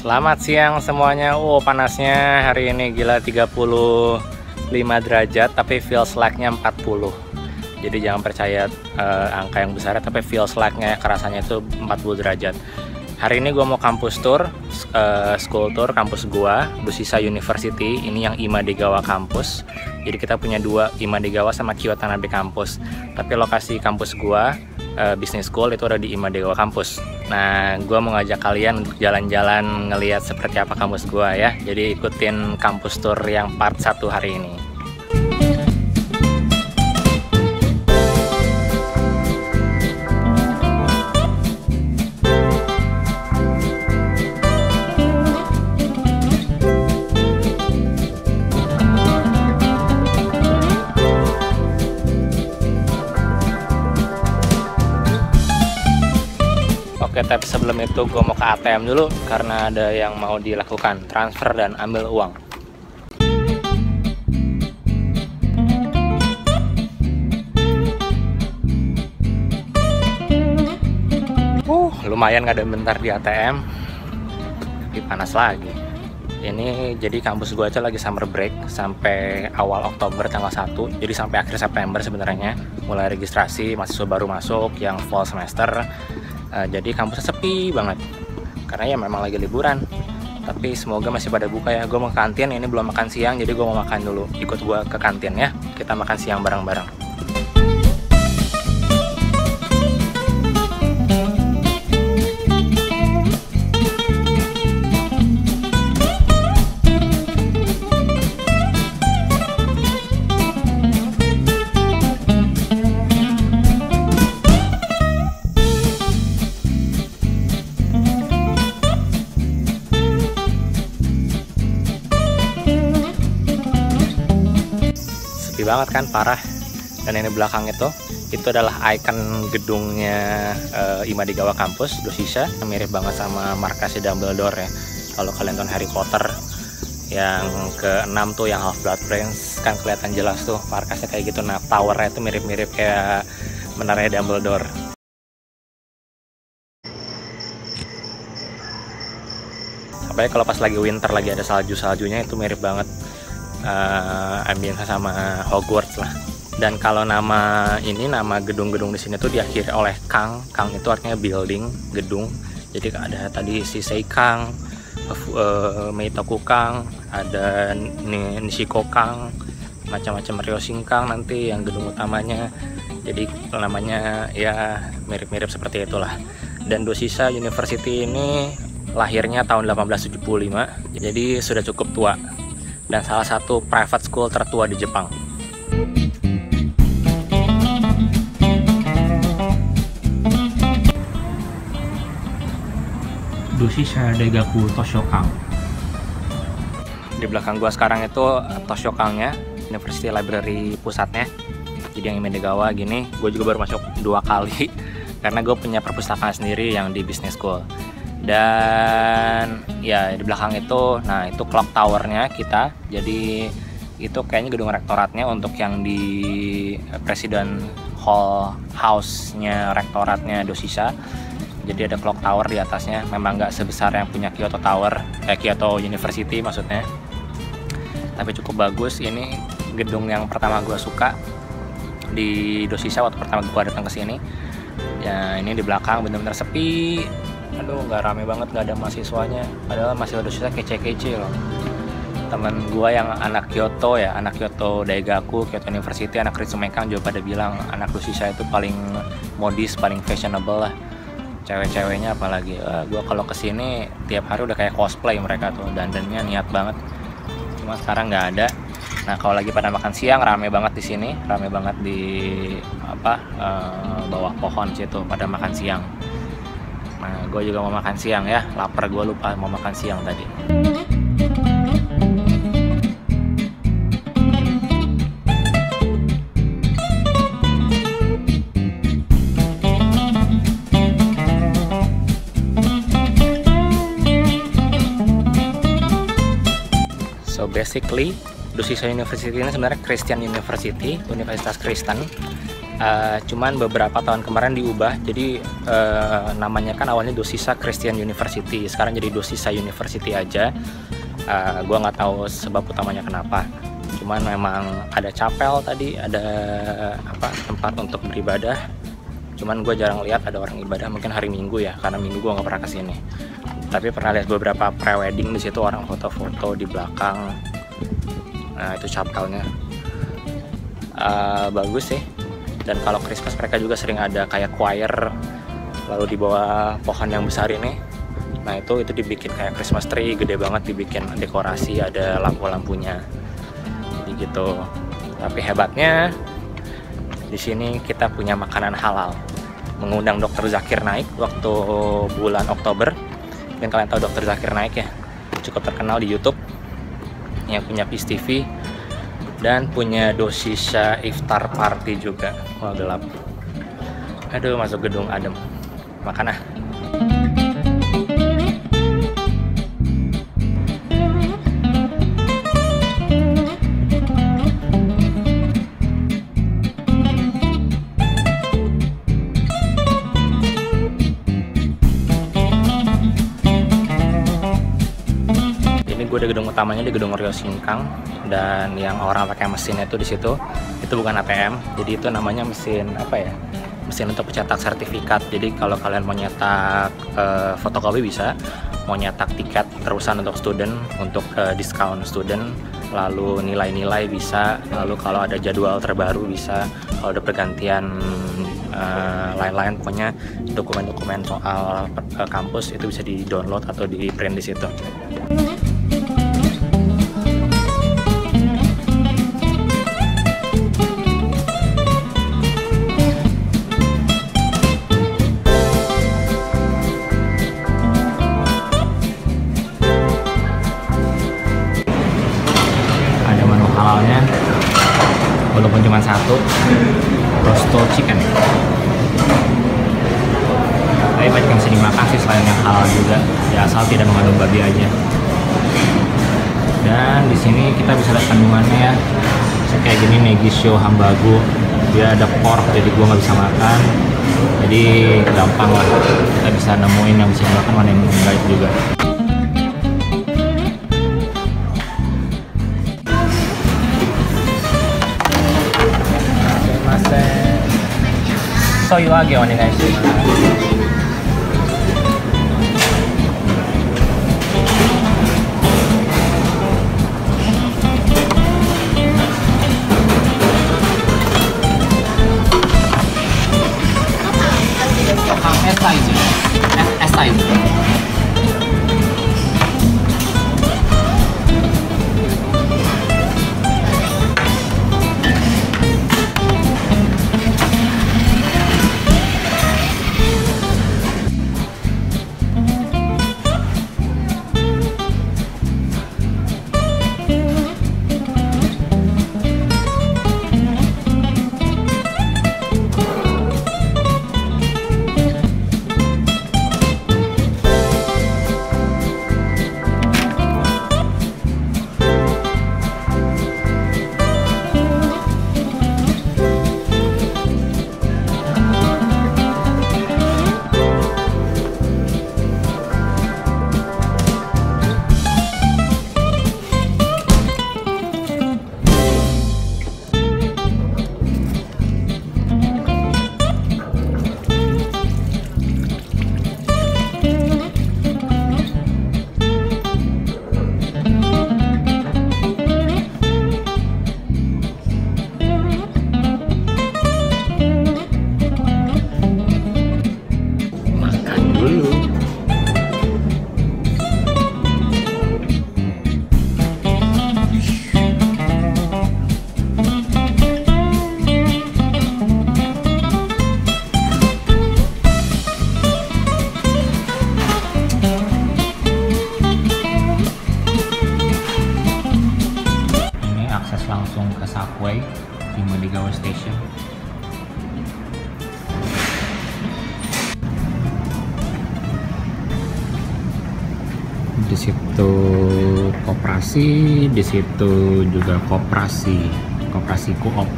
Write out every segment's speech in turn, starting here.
Selamat siang semuanya. Panasnya hari ini gila 35 derajat tapi feels like-nya 40. Jadi jangan percaya angka yang besar, tapi feels like-nya kerasanya itu 40 derajat. Hari ini gua mau kampus tour, school tour kampus gua, Doshisha University. Ini yang Imadegawa kampus. Jadi kita punya dua, Imadegawa sama Kiyotanabe kampus. Tapi lokasi kampus gua, business school, itu ada di Imadegawa kampus. Nah, gua mau ngajak kalian untuk jalan-jalan ngelihat seperti apa kampus gua ya. Jadi ikutin kampus tour yang part 1 hari ini. Oke, tapi sebelum itu gue mau ke ATM dulu karena ada yang mau dilakukan transfer dan ambil uang. Lumayan nggak ada bentar di ATM, tapi panas lagi. Ini jadi kampus gue aja lagi summer break sampai awal Oktober tanggal 1, jadi sampai akhir September sebenarnya. Mulai registrasi mahasiswa baru masuk yang fall semester. Jadi kampusnya sepi banget karena ya memang lagi liburan, tapi semoga masih pada buka ya. Gue mau ke kantin, ini belum makan siang, jadi gue mau makan dulu. Ikut gue ke kantin ya, kita makan siang bareng-bareng. Banget kan, parah. Dan ini belakang itu adalah ikon gedungnya Imadegawa kampus Doshisha, mirip banget sama markasnya Dumbledore ya. Kalau kalian nonton Harry Potter yang ke-6 tuh, yang Half-Blood Prince, kan kelihatan jelas tuh markasnya kayak gitu. Nah, towernya itu mirip-mirip kayak menaranya Dumbledore. Apalagi kalau pas lagi winter, lagi ada salju-saljunya, itu mirip banget ambience sama Hogwarts lah. Dan kalau nama gedung-gedung di sini tuh diakhiri oleh Kang. Kang itu artinya building, gedung. Jadi ada tadi si Seikang, Meitoku Kang, ada Nishiko Kang, macam-macam Ryoshinkang nanti yang gedung utamanya. Jadi namanya ya mirip-mirip seperti itulah. Dan Doshisha University ini lahirnya tahun 1875, jadi sudah cukup tua. Dan salah satu private school tertua di Jepang. Doshisha Daigaku Toshokan. Di belakang gua sekarang itu Toshokannya, University Library pusatnya. Jadi yang Imadegawa gini, gue juga baru masuk 2 kali karena gue punya perpustakaan sendiri yang di business school. Dan ya di belakang itu, nah itu clock towernya kita. Jadi itu kayaknya gedung rektoratnya untuk yang di President Hall House-nya rektoratnya Doshisha. Jadi ada clock tower di atasnya. Memang nggak sebesar yang punya Kyoto Tower, Kyoto University maksudnya, tapi cukup bagus. Ini gedung yang pertama gue suka di Doshisha waktu pertama gue datang ke sini. Ya ini di belakang bener-bener sepi. Aduh, nggak rame banget, nggak ada mahasiswanya. Padahal mahasiswa Doshisha kece-kece loh. Temen gua yang anak Kyoto ya, anak Kyoto Daigaku, Kyoto University, anak Ritsumeikan juga pada bilang anak Doshisha itu paling modis, paling fashionable lah. Cewek-ceweknya apalagi. Gua kalau kesini tiap hari udah kayak cosplay mereka tuh, dandannya niat banget. Cuma sekarang nggak ada. Nah, kalau lagi pada makan siang rame banget di sini, rame banget di bawah pohon situ pada makan siang. Nah, gue juga mau makan siang ya, lapar, gue lupa mau makan siang tadi. So basically, Doshisha University ini sebenarnya Christian University, universitas Kristen. Cuman beberapa tahun kemarin diubah, jadi namanya kan awalnya Dosisa Christian University, sekarang jadi Dosisa University aja. Gua nggak tahu sebab utamanya kenapa, cuman memang ada chapel tadi, ada tempat untuk beribadah, cuman gue jarang lihat ada orang ibadah, mungkin hari Minggu ya, karena Minggu gue nggak pernah kesini. Tapi pernah lihat beberapa pre-wedding di situ, orang foto-foto di belakang. Nah itu chapelnya, bagus sih. Dan kalau Christmas mereka juga sering ada kayak choir, lalu di bawah pohon yang besar ini. Nah itu dibikin kayak Christmas tree, gede banget, dibikin dekorasi, ada lampu-lampunya, jadi gitu. Tapi hebatnya di sini kita punya makanan halal. Mengundang Dr. Zakir Naik waktu bulan Oktober. Mungkin kalian tahu Dr. Zakir Naik ya, cukup terkenal di YouTube, yang punya Peace TV. Dan punya Dosisa Iftar Party juga. Wah gelap. Aduh, masuk gedung adem. Makan ah. Gue di gedung utamanya, di gedung Ryo Singkang, dan yang orang pakai mesinnya itu di situ, itu bukan ATM, jadi itu namanya mesin mesin untuk pencetak sertifikat. Jadi kalau kalian mau nyetak fotokopi bisa, mau nyetak tiket terusan untuk student, untuk diskon student, lalu nilai-nilai bisa, lalu kalau ada jadwal terbaru bisa, kalau ada pergantian lain-lain, pokoknya dokumen-dokumen soal kampus itu bisa di download atau di print di situ. Halalnya walaupun cuma satu, rosto chicken, tapi banyak yang bisa dimakan sih selain yang halal juga ya, asal tidak mengandung babi aja. Dan di sini kita bisa lihat kandungannya ya, kayak gini Negisho Hambago, dia ada pork, jadi gua nggak bisa makan, jadi gampang lah kita bisa nemuin yang bisa dimakan, mana yang enggak juga. So you are going guys. S size. Langsung ke subway di Modigawa Station. Di situ koperasi, di situ juga koperasi Coop.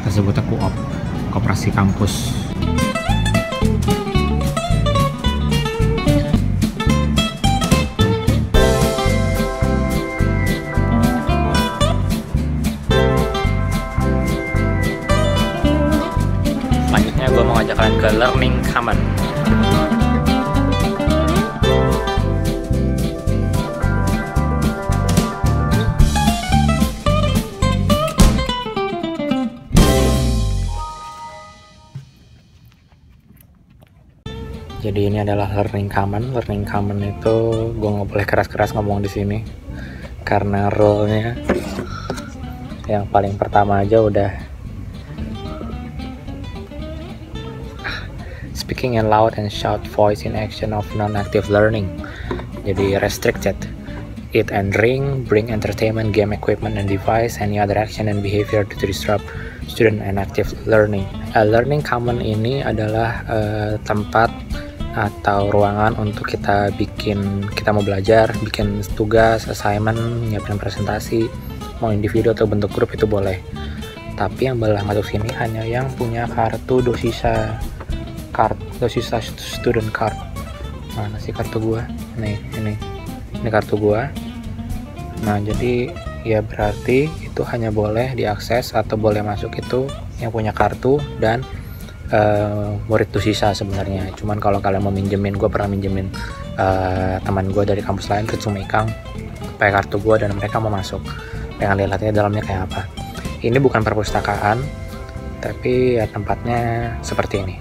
Kita sebutnya Coop. koperasi kampus. Selanjutnya gue mau ngajak kalian ke Learning Common. Jadi ini adalah Learning Common. Learning Common itu gue nggak boleh keras-keras ngomong di sini karena rule-nya yang paling pertama aja udah speaking in loud and shout voice in action of non-active learning. Jadi restricted. Eat and drink, bring entertainment, game equipment and device, any other action and behavior to disrupt student and active learning. Learning Common ini adalah tempat atau ruangan untuk kita mau belajar, bikin tugas, assignment, nyiapin presentasi, mau individu atau bentuk grup itu boleh. Tapi yang boleh masuk sini hanya yang punya kartu dosisa student card. Mana sih kartu gua? Nih, ini kartu gua. Nah, jadi ya berarti itu hanya boleh diakses atau boleh masuk itu yang punya kartu dan murid dosisa sebenarnya. Cuman kalau kalian mau minjemin, gue pernah minjemin teman gue dari kampus lain ke Sumikang pakai kartu gue dan mereka mau masuk, pengen lihat-lihatnya dalamnya kayak apa. Ini bukan perpustakaan, tapi ya tempatnya seperti ini.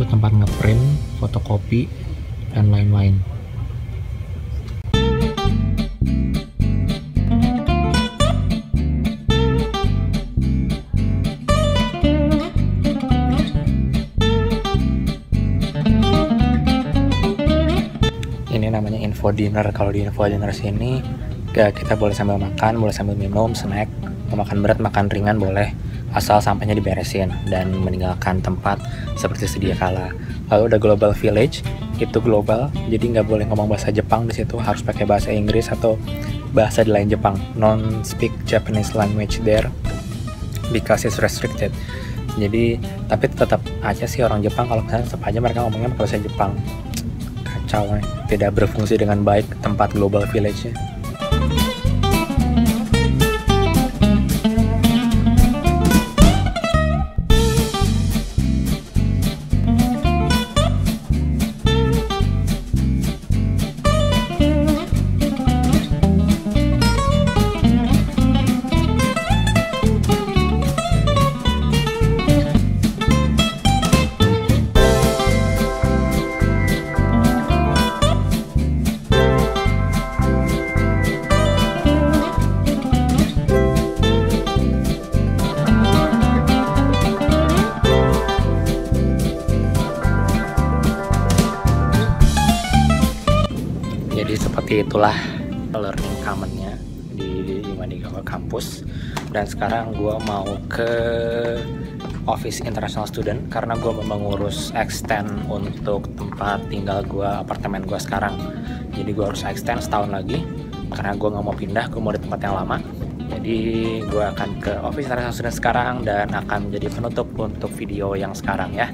Tempat ngeprint, fotokopi, dan lain-lain. Ini namanya info dinner. Kalau di info dinner sini kita boleh sambil makan, boleh sambil minum, snack, mau makan berat, makan ringan boleh, asal sampahnya diberesin dan meninggalkan tempat seperti sedia kala. Lalu ada Global Village, itu global, jadi nggak boleh ngomong bahasa Jepang di situ, harus pakai bahasa Inggris atau bahasa di lain Jepang. Non-speak Japanese language there because it's restricted. Jadi tapi tetap aja sih orang Jepang kalau misalnya tetap aja mereka ngomongnya pakai bahasa Jepang. Kacau nih, tidak berfungsi dengan baik tempat Global Village-nya. Jadi seperti itulah Learning Common-nya di Mandegawa kampus. Dan sekarang gue mau ke Office International Student karena gue mau mengurus extend untuk tempat tinggal gue, apartemen gue sekarang. Jadi gue harus extend setahun lagi karena gue nggak mau pindah, gue mau di tempat yang lama. Jadi gue akan ke Office International Student sekarang dan akan menjadi penutup untuk video yang sekarang ya.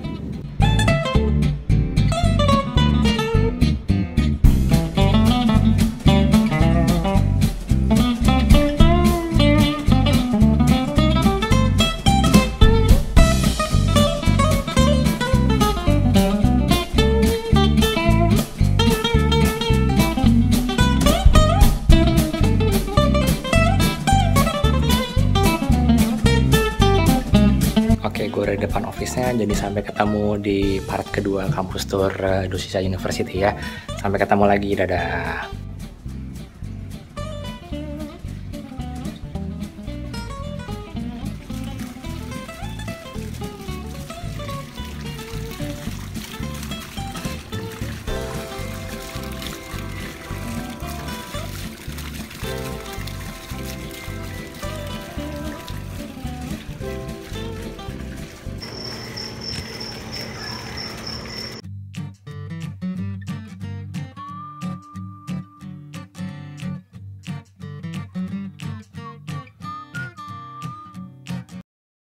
Oke, gue udah di depan office-nya, jadi sampai ketemu di part kedua kampus tour Doshisha University ya. Sampai ketemu lagi, dadah.